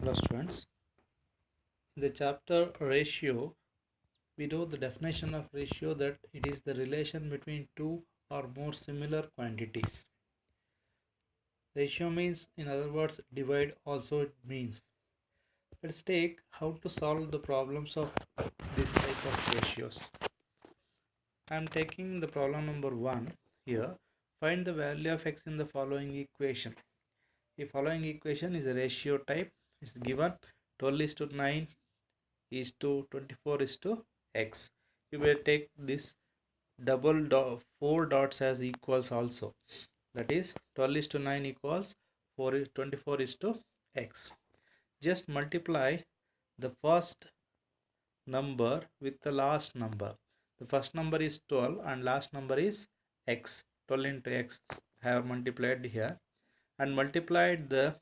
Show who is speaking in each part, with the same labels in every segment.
Speaker 1: Hello students, in the chapter ratio, we know the definition of ratio that it is the relation between two or more similar quantities. Ratio means, in other words, divide also it means. Let's take how to solve the problems of this type of ratios. I am taking the problem number 1 here. Find the value of x in the following equation. The following equation is a ratio type. It's given 12 is to 9 is to 24 is to x. You will take this double dot 4 dots as equals also, that is 12 is to 9 equals 24 is to x. Just multiply the first number with the last number. The first number is 12 and last number is x. 12 into x I have multiplied here and multiplied the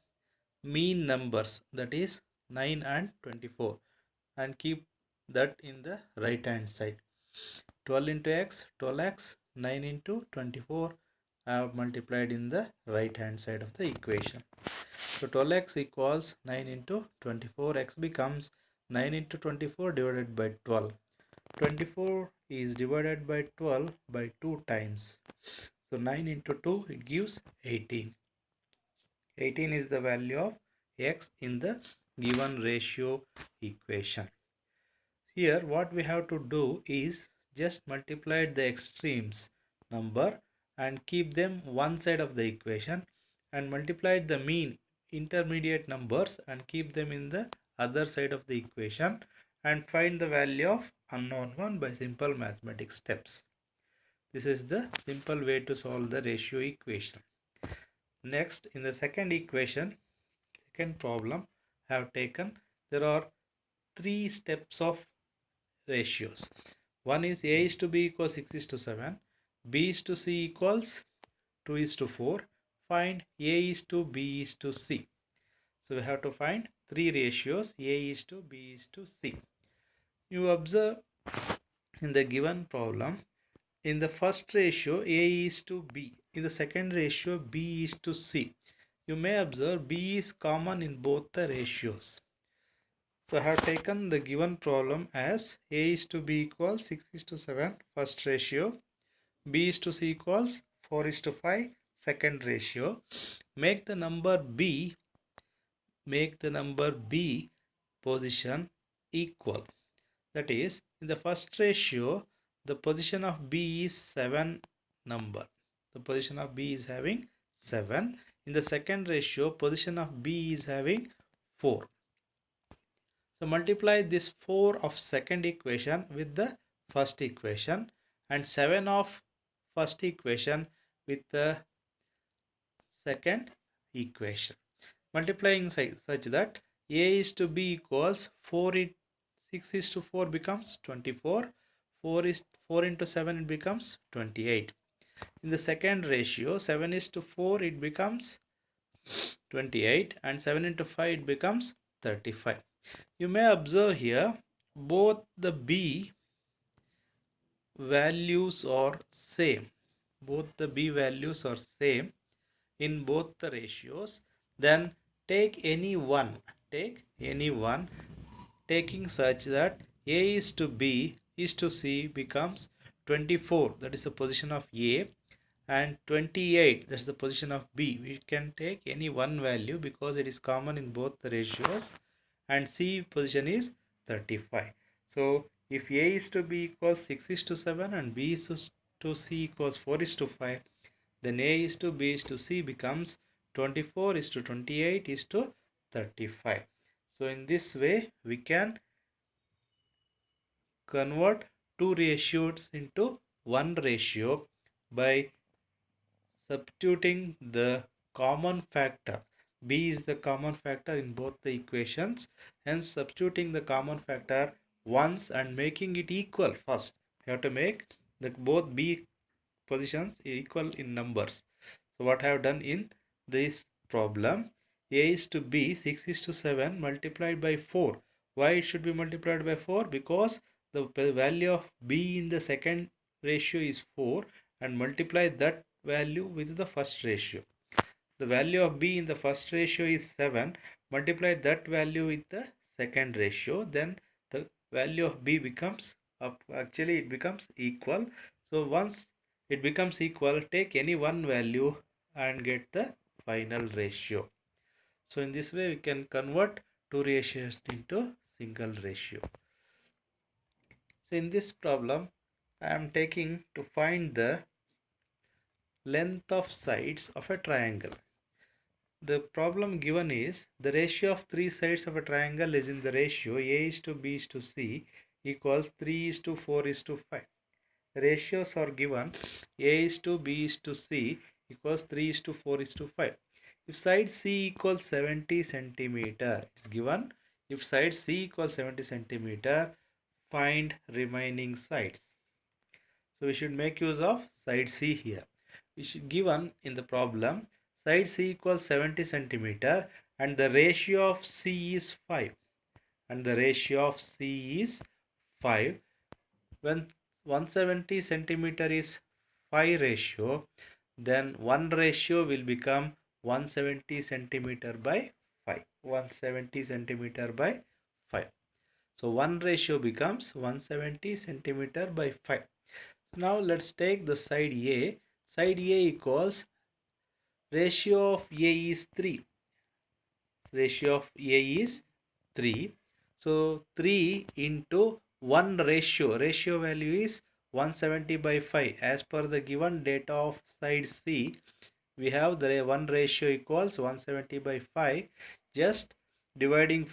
Speaker 1: mean numbers, that is 9 and 24, and keep that in the right hand side. 12 into x, 12x, 9 into 24 I have multiplied in the right hand side of the equation. So 12x equals 9 into 24, x becomes 9 into 24 divided by 12. 24 is divided by 12 by 2 times. So 9 into 2 it gives 18. 18 is the value of x in the given ratio equation. Here what we have to do is just multiply the extremes number and keep them one side of the equation, and multiply the mean intermediate numbers and keep them in the other side of the equation, and find the value of unknown one by simple mathematics steps. This is the simple way to solve the ratio equation. Next, in the second equation, second problem I have taken, there are three steps of ratios. One is a is to b equals 6 is to 7, b is to c equals 2 is to 4. Find a is to b is to c. So we have to find three ratios, a is to b is to c. You observe in the given problem, in the first ratio a is to b, in the second ratio b is to c. You may observe b is common in both the ratios. So I have taken the given problem as a is to b equals 6 is to 7 first ratio, b is to c equals 4 is to 5 second ratio. Make the number b position equal. That is, in the first ratio the position of b is 7 number. The position of b is having 7. In the second ratio position of b is having 4. So multiply this 4 of second equation with the first equation and 7 of first equation with the second equation. Multiplying such that a is to b equals 6 is to 4 becomes 24. 4 into 7 it becomes 28. In the second ratio 7 is to 4 it becomes 28 and 7 into 5 it becomes 35. You may observe here both the b values are same. Both the b values are same in both the ratios. Then take any one. Taking such that a is to b is to c becomes 24. That is the position of a, and 28, that's the position of b. We can take any one value because it is common in both the ratios, and c position is 35. So if a is to b equals 6 is to 7 and b is to c equals 4 is to 5, then a is to b is to c becomes 24 is to 28 is to 35. So in this way we can convert two ratios into one ratio by substituting the common factor. B is the common factor in both the equations, hence substituting the common factor once and making it equal first. You have to make that both B positions equal in numbers. So what I have done in this problem, a is to b 6 is to 7 multiplied by 4. Why it should be multiplied by 4? Because the value of b in the second ratio is 4, and multiply that value with the first ratio. The value of b in the first ratio is 7. multiply that value with the second ratio, then the value of b becomes actually it becomes equal. So once it becomes equal, take any one value and get the final ratio. So in this way we can convert two ratios into single ratio. So in this problem I am taking to find the length of sides of a triangle. The problem given is the ratio of three sides of a triangle is in the ratio A is to B is to C equals 3 is to 4 is to 5. Ratios are given A is to B is to C equals 3 is to 4 is to 5. If side C equals 70 centimeter, it's given. If side C equals 70 centimeter, find remaining sides. So we should make use of side C here. We should given in the problem side C equals 70 centimeter and the ratio of C is 5. And the ratio of C is 5. When 170 centimeter is 5 ratio, then 1 ratio will become 170 centimeter by 5. 170 centimeter by 5. So 1 ratio becomes 170 centimeter by 5. Now let's take the side A. Side A equals ratio of A is 3. Ratio of A is 3. So 3 into 1 ratio. Ratio value is 170 by 5. As per the given data of side C, we have the 1 ratio equals 170 by 5. Just dividing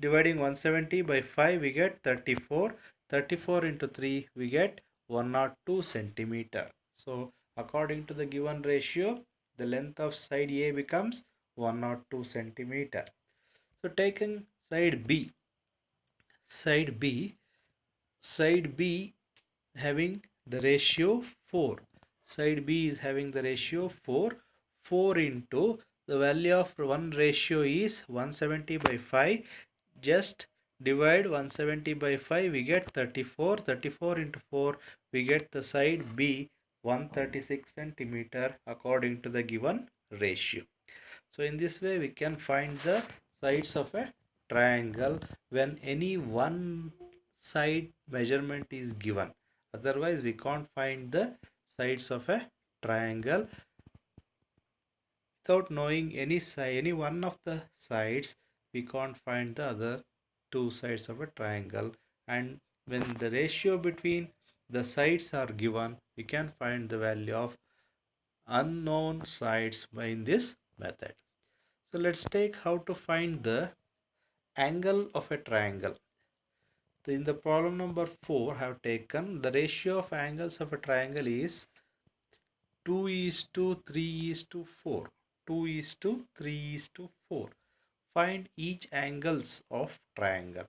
Speaker 1: 170 by 5 we get 34. 34 into 3 we get 102 centimeter. So according to the given ratio, the length of side A becomes 102 centimeter. So taking side B, side B, side B having the ratio 4. Side B is having the ratio 4. 4 into the value of one ratio is 170 by 5. Just divide 170 by 5, we get 34. 34 into 4, we get the side B 136 centimeter according to the given ratio. So in this way we can find the sides of a triangle when any one side measurement is given. Otherwise we can't find the sides of a triangle without knowing any one of the sides. We can't find the other two sides of a triangle, and when the ratio between the sides are given, we can find the value of unknown sides by this method. So let's take how to find the angle of a triangle. So in the problem number 4 I have taken the ratio of angles of a triangle is 2 is to 3 is to 4. 2 is to 3 is to 4. Find each angles of triangle.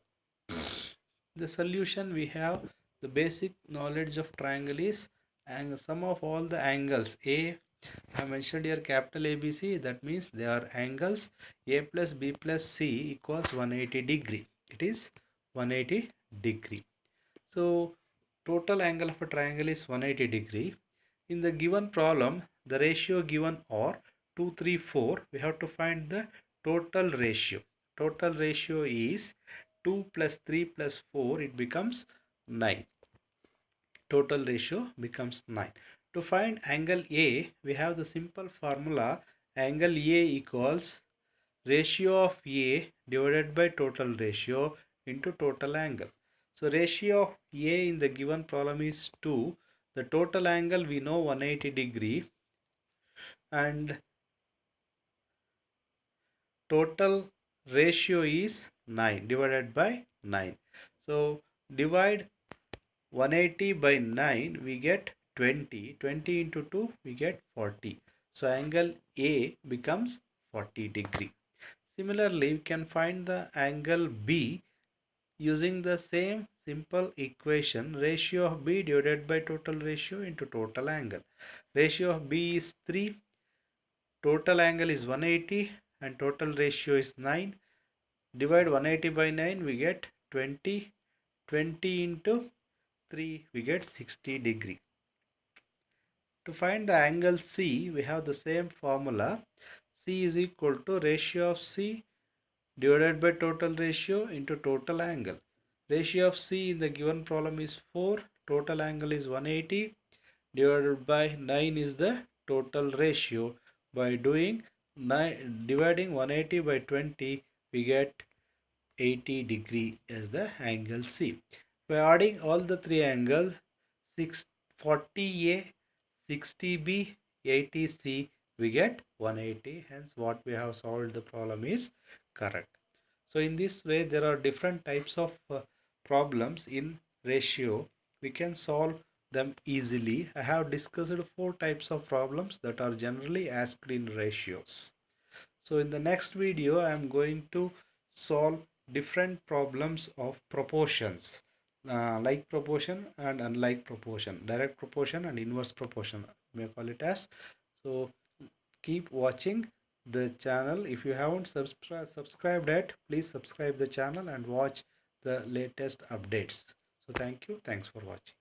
Speaker 1: The solution, we have the basic knowledge of triangle is and sum of all the angles. I mentioned here capital ABC, that means they are angles. A plus B plus C equals 180 degree. It is 180 degree. So total angle of a triangle is 180 degree. In the given problem, the ratio given are 2, 3, 4. We have to find the total ratio. Total ratio is 2 plus 3 plus 4. It becomes 9. Total ratio becomes 9. To find angle A, we have the simple formula. Angle A equals ratio of A divided by total ratio into total angle. So ratio of A in the given problem is 2. The total angle we know 180 degree, and total ratio is 9 divided by 9. So divide 180 by 9, we get 20. 20 into 2, we get 40. So angle A becomes 40 degree. Similarly, we can find the angle B using the same simple equation, ratio of B divided by total ratio into total angle. Ratio of B is 3, total angle is 180 and total ratio is 9. Divide 180 by 9, we get 20. 20 into 3, we get 60 degree. To find the angle C, we have the same formula. C C is equal to ratio of C divided by total ratio into total angle. Ratio of C in the given problem is 4, total angle is 180, divided by 9 is the total ratio. By doing dividing 180 by 20, we get 80 degree as the angle C. By adding all the three angles, 40A, 60B, 80C, we get 180. Hence what we have solved the problem is correct. So in this way there are different types of problems in ratio. We can solve them easily. I have discussed 4 types of problems that are generally asked in ratios. So in the next video I am going to solve different problems of proportions, like proportion and unlike proportion, direct proportion and inverse proportion, may call it as. So keep watching the channel. If you haven't subscribed yet, please subscribe the channel and watch the latest updates. So thank you. Thanks for watching.